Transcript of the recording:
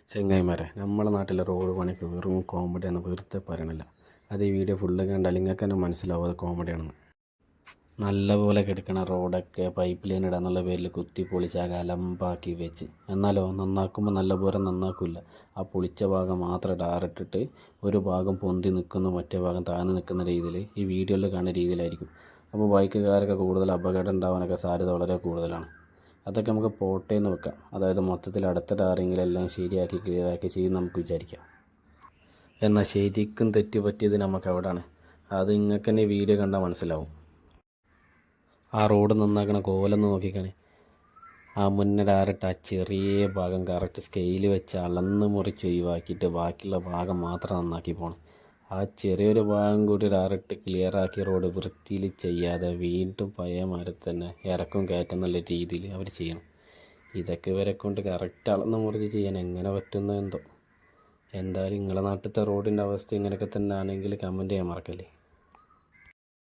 ചെങ്ങായിമാരെ, നമ്മളെ നാട്ടിലെ റോഡ് പണിക്ക് വെറും കോമഡിയാണ്, വെറുതെ പറയണില്ല. അത് ഈ വീഡിയോ ഫുള്ള് കണ്ടാൽ നിങ്ങൾക്ക് തന്നെ മനസ്സിലാവും അത് കോമഡിയാണെന്ന്. നല്ലപോലെ കിടക്കണ റോഡൊക്കെ പൈപ്പ് ലൈൻ ഇടാന്നുള്ള പേരിൽ കുത്തി പൊളിച്ചാകെ അലമ്പാക്കി വെച്ച്. എന്നാലോ നന്നാക്കുമ്പോൾ നല്ലപോലെ നന്നാക്കില്ല. ആ പൊളിച്ച ഭാഗം മാത്രം ഡാറിട്ടിട്ട് ഒരു ഭാഗം പൊന്തി നിൽക്കുന്നു, മറ്റേ ഭാഗം താഴ്ന്നു നിൽക്കുന്ന രീതിയിൽ ഈ വീഡിയോയിൽ കാണുന്ന രീതിയിലായിരിക്കും. അപ്പോൾ ബൈക്കുകാരൊക്കെ കൂടുതൽ അപകടം ഉണ്ടാവാനൊക്കെ സാധ്യത വളരെ കൂടുതലാണ്. അതൊക്കെ നമുക്ക് പോട്ടേന്ന് വെക്കാം. അതായത് മൊത്തത്തിൽ അടുത്ത ടാറിങ്ങിലെല്ലാം ശരിയാക്കി ക്ലിയറാക്കി ചെയ്യും നമുക്ക് വിചാരിക്കാം. എന്നാൽ ശരിക്കും തെറ്റ് പറ്റിയത് നമുക്ക് എവിടെയാണ്? അത് നിങ്ങൾക്ക് തന്നെ വീഡിയോ കണ്ടാൽ മനസ്സിലാവും. ആ റോഡ് നന്നാക്കണ കോലൊന്ന് നോക്കിക്കാണേ. ആ മുന്നേ ഡയറക്റ്റ് ആ ചെറിയ ഭാഗം കറക്റ്റ് സ്കെയിൽ വെച്ച് അളന്ന് മുറിച്ച് ഒഴിവാക്കിയിട്ട് ബാക്കിയുള്ള ഭാഗം മാത്രം നന്നാക്കി പോകണം. ആ ചെറിയൊരു ഭാഗം കൂടി ഡയറക്റ്റ് ക്ലിയറാക്കി റോഡ് വൃത്തിയിൽ ചെയ്യാതെ വീണ്ടും പഴയ മാതിരി തന്നെ ഇറക്കും കയറ്റം എന്നുള്ള രീതിയിൽ അവർ ചെയ്യണം. ഇതൊക്കെ ഇവരെ കൊണ്ട് കറക്റ്റ് അളന്ന് മുറിച്ച് ചെയ്യാൻ എങ്ങനെ പറ്റുന്നതെന്തോ. എന്തായാലും നിങ്ങളുടെ നാട്ടിലത്തെ റോഡിൻ്റെ അവസ്ഥ ഇങ്ങനെയൊക്കെ തന്നെ ആണെങ്കിൽ കമൻറ്റ് ചെയ്യാൻ മറക്കല്ലേ.